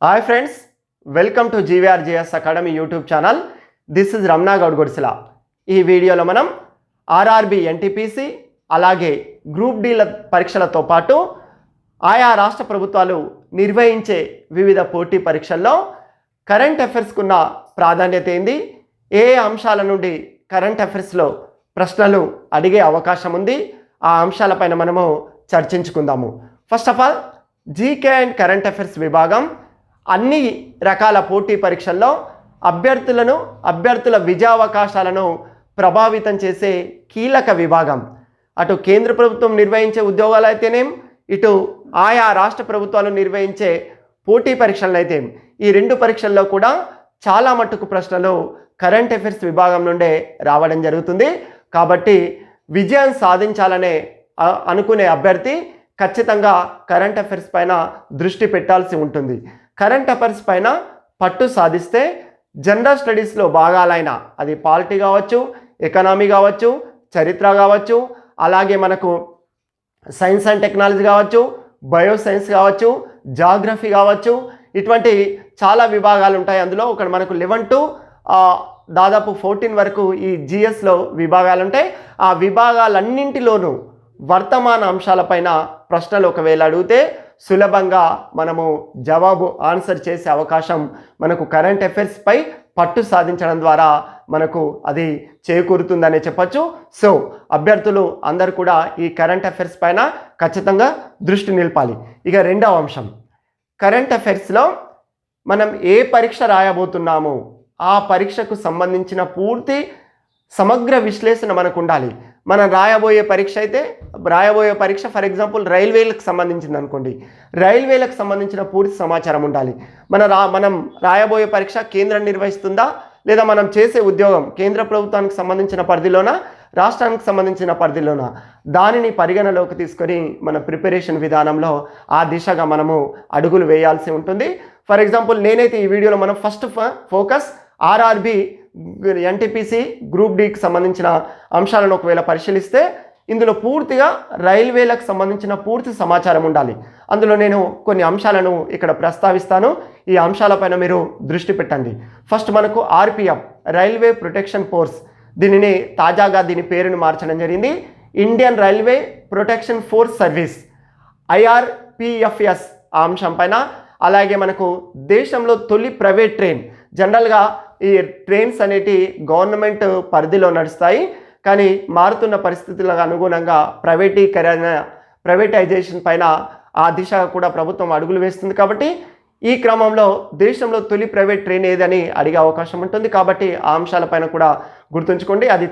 Hi friends, welcome to GVRGS academy YouTube channel. This is Ramana Goud Gudisila. ఈ వీడియోలో మనం RRB NTPC అలాగే Group-D పరీక్షలతో పాటు ఆయా రాష్ట్ర ప్రభుత్వాలు నిర్వహించే వివిధ పోటీ పరీక్షల్లో కరెంట్ అఫైర్స్కున్న ప్రాధాన్యత ఏంది, ఏ అంశాల నుండి కరెంట్ అఫైర్స్లో ప్రశ్నలు అడిగే అవకాశం ఉంది, ఆ అంశాలపైన మనము చర్చించుకుందాము. First of all, GK and current affairs విభాగం అన్ని రకాల పోటీ పరీక్షల్లో అభ్యర్థుల విజయావకాశాలను ప్రభావితం చేసే కీలక విభాగం. అటు కేంద్ర ప్రభుత్వం నిర్వహించే ఉద్యోగాలు అయితేనేం, ఇటు ఆయా రాష్ట్ర ప్రభుత్వాలు నిర్వహించే పోటీ పరీక్షలు అయితే, ఈ రెండు పరీక్షల్లో కూడా చాలా మట్టుకు ప్రశ్నలు కరెంట్ అఫైర్స్ విభాగం నుండే రావడం జరుగుతుంది. కాబట్టి విజయం సాధించాలనే అనుకునే అభ్యర్థి ఖచ్చితంగా కరెంట్ అఫైర్స్ పైన దృష్టి పెట్టాల్సి ఉంటుంది. కరెంట్ అఫైర్స్ పైన పట్టు సాధిస్తే జనరల్ స్టడీస్లో భాగాలైన, అది పాలిటీ కావచ్చు, ఎకనామీ కావచ్చు, చరిత్ర కావచ్చు, అలాగే మనకు సైన్స్ అండ్ టెక్నాలజీ కావచ్చు, బయోసైన్స్ కావచ్చు, జాగ్రఫీ కావచ్చు, ఇటువంటి చాలా విభాగాలు ఉంటాయి. అందులో ఒకటి మనకు 11 to దాదాపు 14 వరకు ఈ జిఎస్లో విభాగాలు ఉంటాయి. ఆ విభాగాలన్నింటిలోనూ వర్తమాన అంశాలపైన ప్రశ్నలు ఒకవేళ అడిగితే సులభంగా మనము జవాబు ఆన్సర్ చేసే అవకాశం మనకు కరెంట్ అఫైర్స్ పై పట్టు సాధించడం ద్వారా మనకు అది చేకూరుతుందనే చెప్పచ్చు. సో అభ్యర్థులు అందరూ కూడా ఈ కరెంట్ అఫైర్స్ పైన ఖచ్చితంగా దృష్టి నిలపాలి. ఇక రెండవ అంశం, కరెంట్ అఫైర్స్లో మనం ఏ పరీక్ష రాయబోతున్నామో ఆ పరీక్షకు సంబంధించిన పూర్తి సమగ్ర విశ్లేషణ మనకు ఉండాలి. మనం రాయబోయే పరీక్ష ఫర్ ఎగ్జాంపుల్ రైల్వేలకు సంబంధించింది అనుకోండి, రైల్వేలకు సంబంధించిన పూర్తి సమాచారం ఉండాలి. మనం రాయబోయే పరీక్ష కేంద్రం నిర్వహిస్తుందా, లేదా మనం చేసే ఉద్యోగం కేంద్ర ప్రభుత్వానికి సంబంధించిన పరిధిలోనా, రాష్ట్రానికి సంబంధించిన పరిధిలోనా, దానిని పరిగణలోకి తీసుకొని మన ప్రిపరేషన్ విధానంలో ఆ దిశగా మనము అడుగులు వేయాల్సి ఉంటుంది. ఫర్ ఎగ్జాంపుల్ నేనైతే ఈ వీడియోలో మనం ఫస్ట్ ఫోకస్ RRB NTPC Group-Dకి సంబంధించిన అంశాలను ఒకవేళ పరిశీలిస్తే ఇందులో పూర్తిగా రైల్వేలకు సంబంధించిన పూర్తి సమాచారం ఉండాలి. అందులో నేను కొన్ని అంశాలను ఇక్కడ ప్రస్తావిస్తాను. ఈ అంశాలపైన మీరు దృష్టి పెట్టండి. ఫస్ట్ మనకు RPF, రైల్వే ప్రొటెక్షన్ ఫోర్స్, తాజాగా దీని పేరును మార్చడం జరిగింది, Indian railway protection force service, IRPFS ఆ అంశం పైన. అలాగే మనకు దేశంలో తొలి ప్రైవేట్ ట్రైన్, జనరల్గా ఈ ట్రైన్స్ అనేటి గవర్నమెంట్ పరిధిలో నడుస్తాయి, కానీ మారుతున్న పరిస్థితులకు అనుగుణంగా ప్రైవేటైజేషన్ పైన ఆ దిశగా కూడా ప్రభుత్వం అడుగులు వేస్తుంది. కాబట్టి ఈ క్రమంలో దేశంలో తొలి ప్రైవేట్ ట్రైన్ ఏదని అడిగే అవకాశం ఉంటుంది. కాబట్టి ఆ అంశాలపైన కూడా గుర్తుంచుకోండి. అది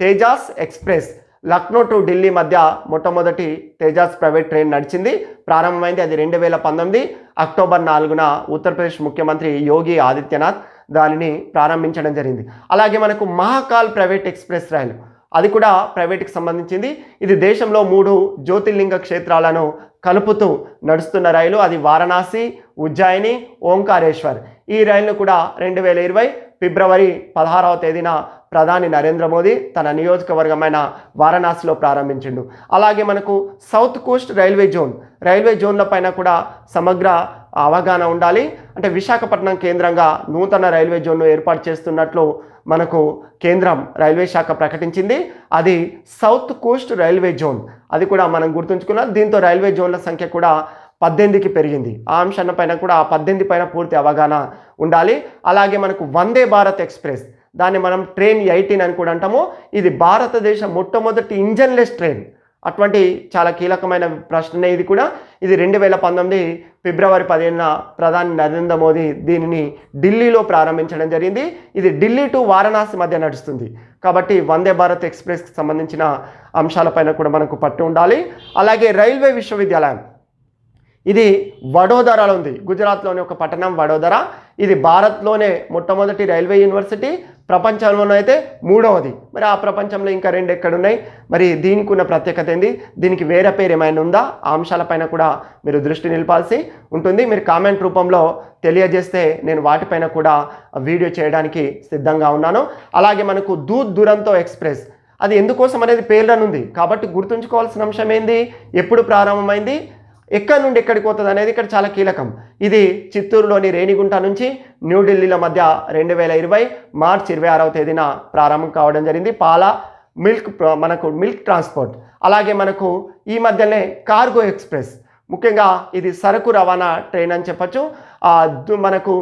తేజాస్ ఎక్స్ప్రెస్, లక్నో టు ఢిల్లీ మధ్య మొట్టమొదటి తేజాస్ ప్రైవేట్ ట్రైన్ నడిచింది, ప్రారంభమైంది. అది 2019 అక్టోబర్ 4న ఉత్తరప్రదేశ్ ముఖ్యమంత్రి యోగి ఆదిత్యనాథ్ దానిని ప్రారంభించడం జరిగింది. అలాగే మనకు మహాకాల్ ప్రైవేట్ ఎక్స్ప్రెస్ రైలు, అది కూడా ప్రైవేట్కి సంబంధించింది. ఇది దేశంలో 3 జ్యోతిర్లింగ క్షేత్రాలను కలుపుతూ నడుస్తున్న రైలు. అది వారణాసి, ఉజ్జయిని, ఓంకారేశ్వర్. ఈ రైలును కూడా 2020 ఫిబ్రవరి 16వ తేదీన ప్రధాని నరేంద్ర మోదీ తన నియోజకవర్గమైన వారణాసిలో ప్రారంభించిండు. అలాగే మనకు సౌత్ కోస్ట్ రైల్వే జోన్ల పైన కూడా సమగ్ర అవగాహన ఉండాలి. అంటే విశాఖపట్నం కేంద్రంగా నూతన రైల్వే జోన్ను ఏర్పాటు చేస్తున్నట్లు మనకు కేంద్రం రైల్వే శాఖ ప్రకటించింది. అది సౌత్ కోస్ట్ రైల్వే జోన్, అది కూడా మనం గుర్తుంచుకున్నాం. దీంతో రైల్వే జోన్ల సంఖ్య కూడా 18కి పెరిగింది. ఆ అంశాల పైన కూడా ఆ 18 పైన పూర్తి అవగాహన ఉండాలి. అలాగే మనకు వందే భారత్ ఎక్స్ప్రెస్, దాన్ని మనం ట్రైన్ 18 అని కూడా అంటాము. ఇది భారతదేశం మొట్టమొదటి ఇంజన్లెస్ ట్రైన్. అటువంటి చాలా కీలకమైన ప్రశ్న ఇది కూడా. ఇది 2019 ఫిబ్రవరి 15న ప్రధాని నరేంద్ర మోదీ దీనిని ఢిల్లీలో ప్రారంభించడం జరిగింది. ఇది ఢిల్లీ టు వారణాసి మధ్య నడుస్తుంది. కాబట్టి వందే భారత్ ఎక్స్ప్రెస్కి సంబంధించిన అంశాలపైన కూడా మనకు పట్టు ఉండాలి. అలాగే రైల్వే విశ్వవిద్యాలయం, ఇది వడోదరాలో ఉంది, గుజరాత్లోని ఒక పట్టణం వడోదర. ఇది భారత్లోనే మొట్టమొదటి రైల్వే యూనివర్సిటీ, ప్రపంచంలోనే అయితే 3వది. మరి ఆ ప్రపంచంలో ఇంకా 2 ఎక్కడున్నాయి, మరి దీనికి ఉన్న ప్రత్యేకత ఏంది, దీనికి వేరే పేరు ఏమైనా ఉందా, ఆ అంశాలపైన కూడా మీరు దృష్టి నిలపాల్సి ఉంటుంది. మీరు కామెంట్ రూపంలో తెలియజేస్తే నేను వాటిపైన కూడా వీడియో చేయడానికి సిద్ధంగా ఉన్నాను. అలాగే మనకు దురంతో ఎక్స్ప్రెస్, అది ఎందుకోసం అనేది పేర్లనుంది. కాబట్టి గుర్తుంచుకోవాల్సిన అంశం ఏంది, ఎప్పుడు ప్రారంభమైంది, ఎక్కడి నుండి ఎక్కడికి పోతుంది అనేది ఇక్కడ చాలా కీలకం. ఇది చిత్తూరులోని రేణిగుంట నుంచి న్యూఢిల్లీల మధ్య 2020 మార్చి 26వ తేదీన ప్రారంభం కావడం జరిగింది. మనకు మిల్క్ ట్రాన్స్పోర్ట్. అలాగే మనకు ఈ మధ్యనే కార్గో ఎక్స్ప్రెస్, ముఖ్యంగా ఇది సరుకు రవాణా ట్రైన్ అని చెప్పచ్చు. మనకు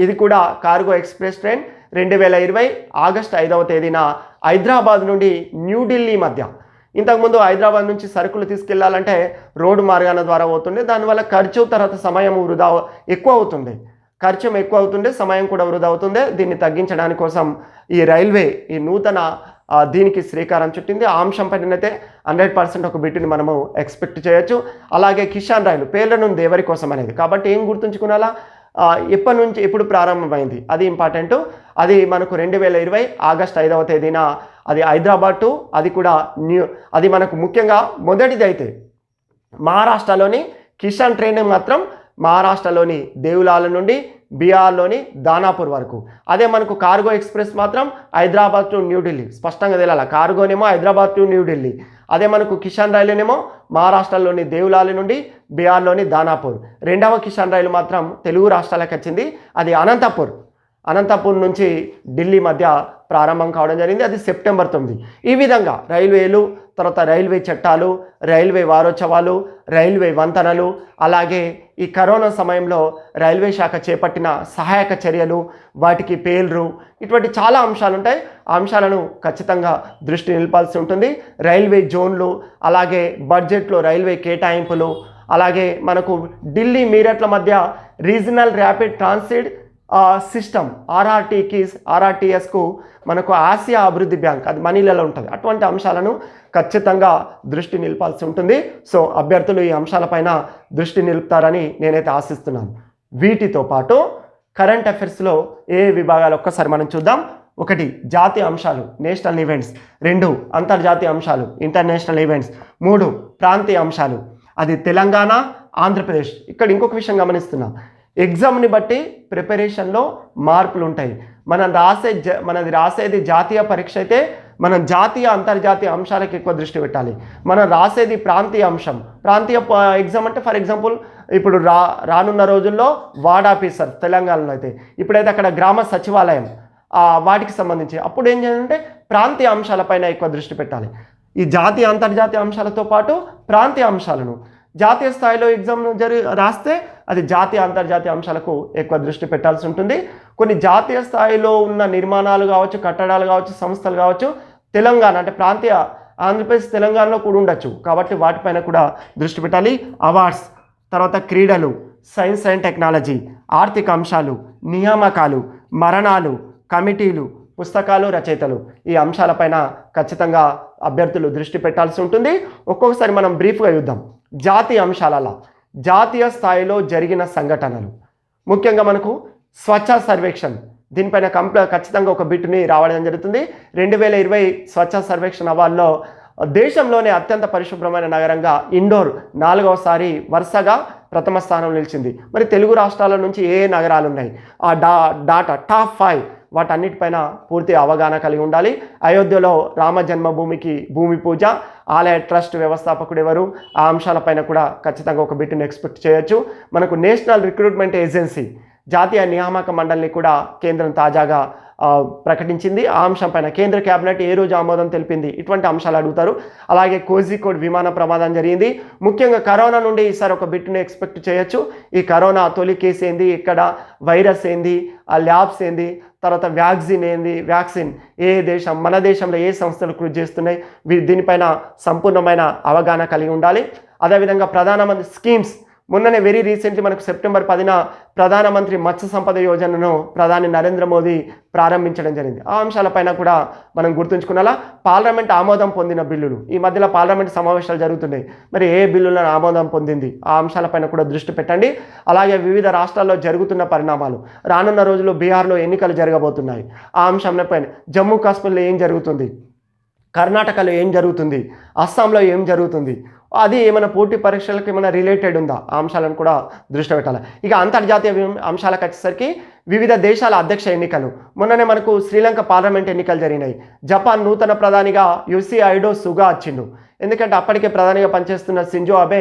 ఇది కూడా కార్గో ఎక్స్ప్రెస్ ట్రైన్ 2020 ఆగస్టు 5వ తేదీన హైదరాబాద్ నుండి న్యూఢిల్లీ మధ్య. ఇంతకుముందు హైదరాబాద్ నుంచి సరుకులు తీసుకెళ్లాలంటే రోడ్డు మార్గాల ద్వారా అవుతుండే, దానివల్ల ఖర్చు తర్వాత సమయం వృధా ఎక్కువ అవుతుండే, సమయం కూడా వృధా అవుతుండే. దీన్ని తగ్గించడానికి కోసం ఈ రైల్వే ఈ నూతన దీనికి శ్రీకారం చుట్టింది. ఆ అంశం పైనైతే 100% ఒక బిట్టుని మనము ఎక్స్పెక్ట్ చేయొచ్చు. అలాగే కిసాన్ రైలు పేర్ల నుండి ఎవరి కోసం అనేది, కాబట్టి ఏం గుర్తుంచుకునాలా, ఎప్పటి నుంచి ఎప్పుడు ప్రారంభమైంది అది ఇంపార్టెంట్. అది మనకు 2020 ఆగస్టు 5వ తేదీన అది హైదరాబాద్ టు అది కూడా అది మనకు ముఖ్యంగా మొదటిది అయితే మహారాష్ట్రలోని కిసాన్ ట్రైన్ మాత్రం మహారాష్ట్రలోని దేవులాల నుండి బీహార్లోని దానాపూర్ వరకు. అదే మనకు కార్గో ఎక్స్ప్రెస్ మాత్రం హైదరాబాద్ టు న్యూఢిల్లీ, స్పష్టంగా తెలియాలి. కార్గోనేమో హైదరాబాద్ టు న్యూఢిల్లీ, అదే మనకు కిసాన్ రైలునేమో మహారాష్ట్రలోని దేవులాలి నుండి బీహార్లోని దానాపూర్. రెండవ కిసాన్ రైలు మాత్రం తెలుగు రాష్ట్రాలకు వచ్చింది, అది అనంతపూర్ నుంచి ఢిల్లీ మధ్య ప్రారంభం కావడం జరిగింది. అది సెప్టెంబర్ 9. ఈ విధంగా రైల్వేలు, తర్వాత రైల్వే చట్టాలు, రైల్వే వారోత్సవాలు, రైల్వే వంతెనలు, అలాగే ఈ కరోనా సమయంలో రైల్వే శాఖ చేపట్టిన సహాయక చర్యలు, వాటికి పేర్లు, ఇటువంటి చాలా అంశాలు ఉంటాయి. ఆ అంశాలను ఖచ్చితంగా దృష్టి నిలపాల్సి ఉంటుంది. రైల్వే జోన్లు, అలాగే బడ్జెట్లో రైల్వే కేటాయింపులు, అలాగే మనకు ఢిల్లీ మీరట్ల మధ్య రీజనల్ ర్యాపిడ్ ట్రాన్సిట్ సిస్టమ్ ఆర్ఆర్టీఎస్కు మనకు ఆసియా అభివృద్ధి బ్యాంక్, అది మనీలలో ఉంటుంది. అటువంటి అంశాలను ఖచ్చితంగా దృష్టి నిలపాల్సి ఉంటుంది. సో అభ్యర్థులు ఈ అంశాలపైన దృష్టి నిలుపుతారని నేనైతే ఆశిస్తున్నాను. వీటితో పాటు కరెంట్ అఫైర్స్లో ఏ విభాగాలు ఒక్కసారి మనం చూద్దాం. 1 జాతీయ అంశాలు నేషనల్ ఈవెంట్స్, 2 అంతర్జాతీయ అంశాలు ఇంటర్నేషనల్ ఈవెంట్స్, 3 ప్రాంతీయ అంశాలు, అది తెలంగాణ ఆంధ్రప్రదేశ్. ఇక్కడ ఇంకొక విషయం గమనిస్తున్నాం, ఎగ్జామ్ని బట్టి ప్రిపరేషన్లో మార్పులు ఉంటాయి. మనది రాసేది జాతీయ పరీక్ష అయితే మనం జాతీయ అంతర్జాతీయ అంశాలకు ఎక్కువ దృష్టి పెట్టాలి. మనం రాసేది ప్రాంతీయ అంశం, ప్రాంతీయ ఎగ్జామ్ అంటే ఫర్ ఎగ్జాంపుల్ ఇప్పుడు రానున్న రోజుల్లో వార్డ్ ఆఫీసర్ తెలంగాణలో అయితే, ఇప్పుడైతే అక్కడ గ్రామ సచివాలయం, వాటికి సంబంధించి అప్పుడు ఏం చేయాలంటే ప్రాంతీయ అంశాలపైన ఎక్కువ దృష్టి పెట్టాలి. ఈ జాతీయ అంతర్జాతీయ అంశాలతో పాటు ప్రాంతీయ అంశాలను జాతీయ స్థాయిలో ఎగ్జామ్ రాస్తే అది జాతీయ అంతర్జాతీయ అంశాలకు ఎక్కువ దృష్టి పెట్టాల్సి ఉంటుంది. కొన్ని జాతీయ స్థాయిలో ఉన్న నిర్మాణాలు కావచ్చు, కట్టడాలు కావచ్చు, సంస్థలు కావచ్చు, తెలంగాణ అంటే ప్రాంతీయ ఆంధ్రప్రదేశ్ తెలంగాణలో కూడా ఉండొచ్చు, కాబట్టి వాటిపైన కూడా దృష్టి పెట్టాలి. అవార్డ్స్, తర్వాత క్రీడలు, సైన్స్ అండ్ టెక్నాలజీ, ఆర్థిక అంశాలు, నియామకాలు, మరణాలు, కమిటీలు, పుస్తకాలు, రచయితలు, ఈ అంశాలపైన ఖచ్చితంగా అభ్యర్థులు దృష్టి పెట్టాల్సి ఉంటుంది. ఒక్కొక్కసారి మనం బ్రీఫ్గా చూద్దాం. జాతీయ అంశాలలో జాతీయ స్థాయిలో జరిగిన సంఘటనలు, ముఖ్యంగా మనకు స్వచ్ఛ సర్వేక్షణ్, దీనిపైన ఖచ్చితంగా ఒక బిట్టుని రావడం జరుగుతుంది. 2020 స్వచ్ఛ సర్వేక్షణ్ అవార్డులో దేశంలోనే అత్యంత పరిశుభ్రమైన నగరంగా ఇండోర్ 4వసారి వరుసగా ప్రథమ స్థానం నిలిచింది. మరి తెలుగు రాష్ట్రాల నుంచి ఏ నగరాలు ఉన్నాయి, ఆ డాటా టాప్ 5 వాటన్నిటిపైన పూర్తి అవగాహన కలిగి ఉండాలి. అయోధ్యలో రామ జన్మభూమికి భూమి పూజ, ఆలయ ట్రస్ట్ వ్యవస్థాపకుడు ఎవరు, ఆ అంశాలపైన కూడా ఖచ్చితంగా ఒక బిట్టుని ఎక్స్పెక్ట్ చేయొచ్చు. మనకు నేషనల్ రిక్రూట్మెంట్ ఏజెన్సీ జాతీయ నియామక మండలిని కూడా కేంద్రం తాజాగా ప్రకటించింది. ఆ అంశం పైన కేంద్ర కేబినెట్ ఏ రోజు ఆమోదం తెలిపింది, ఇటువంటి అంశాలు అడుగుతారు. అలాగే కోజికోడ్ విమాన ప్రమాదం జరిగింది. ముఖ్యంగా కరోనా నుండి ఈసారి ఒక బిట్టుని ఎక్స్పెక్ట్ చేయొచ్చు. ఈ కరోనా తొలి కేసు ఏంది, ఇక్కడ వైరస్ ఏంది, ఆ ల్యాబ్స్ ఏంది, తర్వాత వ్యాక్సిన్ ఏ దేశం, మన దేశంలో ఏ సంస్థలు కృషి చేస్తున్నాయి, దీనిపైన సంపూర్ణమైన అవగాహన కలిగి ఉండాలి. అదేవిధంగా ప్రధానమంత్రి స్కీమ్స్, మొన్ననే వెరీ రీసెంట్లీ మనకు సెప్టెంబర్ 10న ప్రధానమంత్రి మత్స్య సంపద యోజనను ప్రధాని నరేంద్ర మోదీ ప్రారంభించడం జరిగింది. ఆ అంశాలపైన కూడా మనం గుర్తుంచుకునేలా. పార్లమెంట్ ఆమోదం పొందిన బిల్లులు, ఈ మధ్యలో పార్లమెంట్ సమావేశాలు జరుగుతున్నాయి, మరి ఏ బిల్లులను ఆమోదం పొందింది, ఆ అంశాలపైన కూడా దృష్టి పెట్టండి. అలాగే వివిధ రాష్ట్రాల్లో జరుగుతున్న పరిణామాలు, రానున్న రోజుల్లో బీహార్లో ఎన్నికలు జరగబోతున్నాయి, ఆ అంశంపైన, జమ్మూ కాశ్మీర్లో ఏం జరుగుతుంది, కర్ణాటకలో ఏం జరుగుతుంది, అస్సాంలో ఏం జరుగుతుంది, అది ఏమైనా పోటీ పరీక్షలకు ఏమైనా రిలేటెడ్ ఉందా, ఆ అంశాలను కూడా దృష్టి పెట్టాలి. ఇక అంతర్జాతీయ అంశాలకు వచ్చేసరికి వివిధ దేశాల అధ్యక్ష ఎన్నికలు. మొన్ననే మనకు శ్రీలంక పార్లమెంట్ ఎన్నికలు జరిగినాయి. జపాన్ నూతన ప్రధానిగా యోషిహిడే సుగా వచ్చిండు. ఎందుకంటే అప్పటికే ప్రధానిగా పనిచేస్తున్న షింజో అబే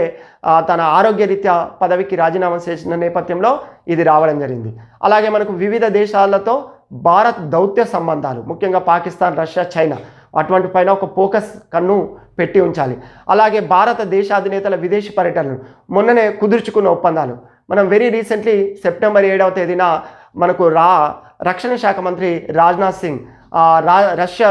తన ఆరోగ్యరీత్యా పదవికి రాజీనామా చేసిన నేపథ్యంలో ఇది రావడం జరిగింది. అలాగే మనకు వివిధ దేశాలతో భారత్ దౌత్య సంబంధాలు, ముఖ్యంగా పాకిస్తాన్, రష్యా, చైనా అటువంటి పైన ఒక ఫోకస్ కన్ను పెట్టి ఉంచాలి. అలాగే భారత దేశాధినేతల విదేశీ పర్యటనలు మొన్ననే కుదుర్చుకున్న ఒప్పందాలు. మనం వెరీ రీసెంట్లీ సెప్టెంబర్ 7వ తేదీన మనకు రక్షణ శాఖ మంత్రి రాజ్నాథ్ సింగ్ రష్యా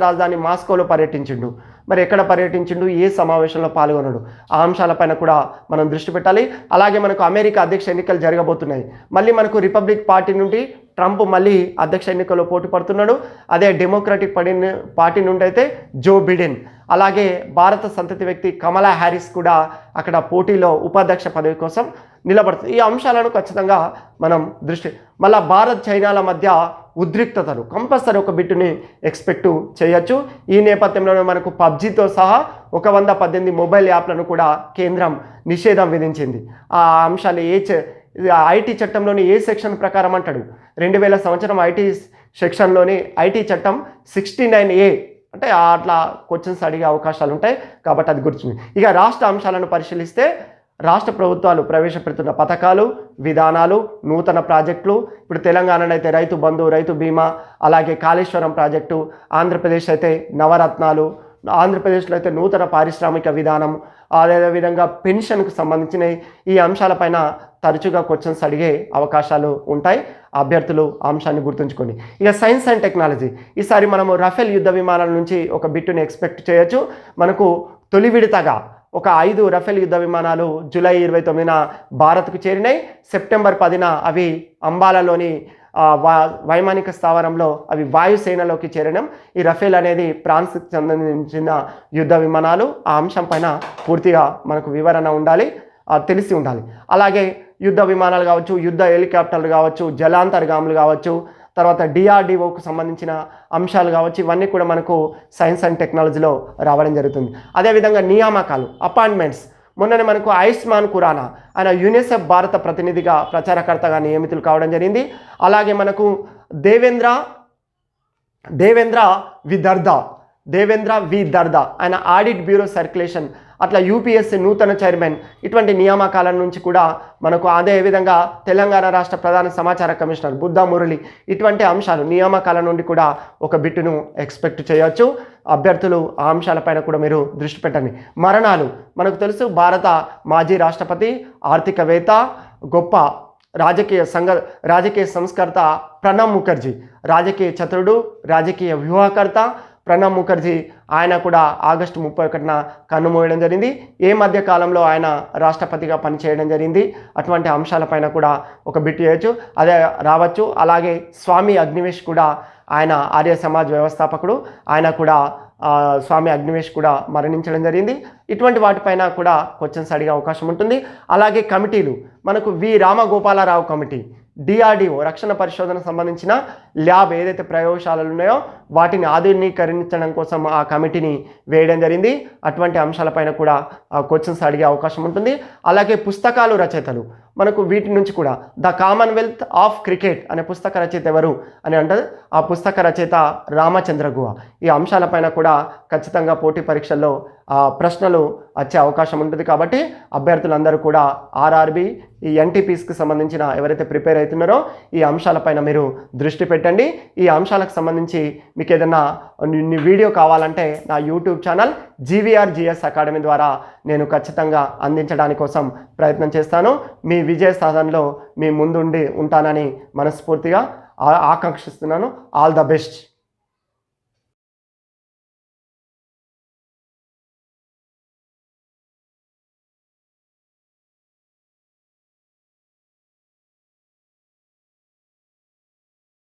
రాజధాని మాస్కోలో పర్యటించిండు. మరి ఎక్కడ పర్యటించిండు, ఏ సమావేశంలో పాల్గొనడు, ఆ అంశాలపైన కూడా మనం దృష్టి పెట్టాలి. అలాగే మనకు అమెరికా అధ్యక్ష ఎన్నికలు జరగబోతున్నాయి. మళ్ళీ మనకు రిపబ్లిక్ పార్టీ నుండి ట్రంప్ మళ్ళీ అధ్యక్ష ఎన్నికల్లో పోటీ పడుతున్నాడు. అదే డెమోక్రటిక్ పార్టీ నుండి అయితే జో బిడెన్, అలాగే భారత సంతతి వ్యక్తి కమలా హ్యారిస్ కూడా అక్కడ పోటీలో ఉపాధ్యక్ష పదవి కోసం నిలబడుతుంది. ఈ అంశాలను ఖచ్చితంగా మనం మళ్ళీ భారత్ చైనాల మధ్య ఉద్రిక్తతలు కంపల్సరీ ఒక బిట్టుని ఎక్స్పెక్ట్ చేయొచ్చు. ఈ నేపథ్యంలోనే మనకు పబ్జీతో సహా 118 మొబైల్ యాప్లను కూడా కేంద్రం నిషేధం విధించింది. ఆ అంశాలు ఐటీ చట్టంలోని ఏ సెక్షన్ ప్రకారం అంటాడు, 2000 సంవత్సరం ఐటీ సెక్షన్లోని ఐటీ చట్టం 69A అంటే అట్లా క్వశ్చన్స్ అడిగే అవకాశాలు ఉంటాయి కాబట్టి అది గుర్తుంది. ఇక రాష్ట్ర అంశాలను పరిశీలిస్తే రాష్ట్ర ప్రభుత్వాలు ప్రవేశపెడుతున్న పథకాలు, విధానాలు, నూతన ప్రాజెక్టులు. ఇప్పుడు తెలంగాణలో అయితే రైతు బంధు, రైతు బీమా, అలాగే కాళేశ్వరం ప్రాజెక్టు, ఆంధ్రప్రదేశ్ అయితే నవరత్నాలు, ఆంధ్రప్రదేశ్లో అయితే నూతన పారిశ్రామిక విధానం, అదేవిధంగా పెన్షన్కు సంబంధించిన ఈ అంశాలపైన తరచుగా క్వశ్చన్స్ అడిగే అవకాశాలు ఉంటాయి. అభ్యర్థులు ఆ అంశాన్ని గుర్తుంచుకోండి. ఇక సైన్స్ అండ్ టెక్నాలజీ, ఈసారి మనము రఫేల్ యుద్ధ విమానాల నుంచి ఒక బిట్టుని ఎక్స్పెక్ట్ చేయొచ్చు. మనకు తొలి విడతగా ఒక 5 రఫేల్ యుద్ధ విమానాలు జూలై 29న భారత్కు చేరినాయి. సెప్టెంబర్ 10న అవి అంబాలాలోని వైమానిక స్థావరంలో అవి వాయుసేనలోకి చేరడం. ఈ రఫేల్ అనేది ఫ్రాన్స్కి సంబంధించిన యుద్ధ విమానాలు. ఆ అంశం పైన పూర్తిగా మనకు వివరణ ఉండాలి, తెలిసి ఉండాలి. అలాగే యుద్ధ విమానాలు కావచ్చు, యుద్ధ హెలికాప్టర్లు కావచ్చు, జలాంతర్గాములు కావచ్చు, తర్వాత DRDOకు సంబంధించిన అంశాలు కావచ్చు, ఇవన్నీ కూడా మనకు సైన్స్ అండ్ టెక్నాలజీలో రావడం జరుగుతుంది. అదేవిధంగా నియామకాలు, అపాయింట్మెంట్స్. మొన్ననే మనకు ఆయుష్మాన్ ఖురానా ఆయన యునిసెఫ్ భారత ప్రతినిధిగా ప్రచారకర్తగా నియమితులు కావడం జరిగింది. అలాగే మనకు దేవేంద్ర వి దర్దా ఆయన ఆడిట్ బ్యూరో సర్క్యులేషన్, అట్లా UPSC నూతన చైర్మన్, ఇటువంటి నియామకాల నుంచి కూడా మనకు అదేవిధంగా తెలంగాణ రాష్ట్ర ప్రధాన సమాచార కమిషనర్ బుద్ధా మురళి, ఇటువంటి అంశాలు నియామకాల నుండి కూడా ఒక బిట్టును ఎక్స్పెక్ట్ చేయవచ్చు. అభ్యర్థులు ఆ అంశాలపైన కూడా మీరు దృష్టి పెట్టండి. మరణాలు, మనకు తెలుసు భారత మాజీ రాష్ట్రపతి, ఆర్థికవేత్త, గొప్ప రాజకీయ సంస్కర్త ప్రణబ్ ముఖర్జీ, రాజకీయ చతురుడు, రాజకీయ వ్యూహకర్త ప్రణబ్ ముఖర్జీ ఆయన కూడా ఆగస్టు 31న కన్నుమూయడం జరిగింది. ఏ మధ్య కాలంలో ఆయన రాష్ట్రపతిగా పనిచేయడం జరిగింది, అటువంటి అంశాలపైన కూడా ఒక బిట్ చేయొచ్చు, అదే రావచ్చు. అలాగే స్వామి అగ్నివేష్ కూడా ఆయన ఆర్య సమాజ్ వ్యవస్థాపకుడు, ఆయన కూడా స్వామి అగ్నివేష్ కూడా మరణించడం జరిగింది. ఇటువంటి వాటిపైన కూడా క్వశ్చన్స్ అడిగే అవకాశం ఉంటుంది. అలాగే కమిటీలు, మనకు వి రామగోపాలరావు కమిటీ, DRDO రక్షణ పరిశోధన సంబంధించిన ల్యాబ్ ఏదైతే ప్రయోగశాలలు ఉన్నాయో వాటిని ఆధునీకరించడం కోసం ఆ కమిటీని వేయడం జరిగింది. అటువంటి అంశాలపైన కూడా క్వశ్చన్స్ అడిగే అవకాశం ఉంటుంది. అలాగే పుస్తకాలు రచయితలు, మనకు వీటి నుంచి కూడా ద కామన్వెల్త్ ఆఫ్ క్రికెట్ అనే పుస్తక రచయిత ఎవరు అని అంటారు, ఆ పుస్తక రచయిత రామచంద్ర గుహ. ఈ అంశాలపైన కూడా ఖచ్చితంగా పోటీ పరీక్షల్లో ప్రశ్నలు వచ్చే అవకాశం ఉంటుంది. కాబట్టి అభ్యర్థులందరూ కూడా RRB, ఈ NTPCకి సంబంధించిన ఎవరైతే ప్రిపేర్ అవుతున్నారో ఈ అంశాలపైన మీరు దృష్టి పెట్టండి. ఈ అంశాలకు సంబంధించి మీకు ఏదైనా వీడియో కావాలంటే నా యూట్యూబ్ ఛానల్ GVR అకాడమీ ద్వారా నేను ఖచ్చితంగా అందించడానికి కోసం ప్రయత్నం చేస్తాను. మీ విజయ సాధనలో మీ ముందుండి ఉంటానని మనస్ఫూర్తిగా ఆకాంక్షిస్తున్నాను. All the best.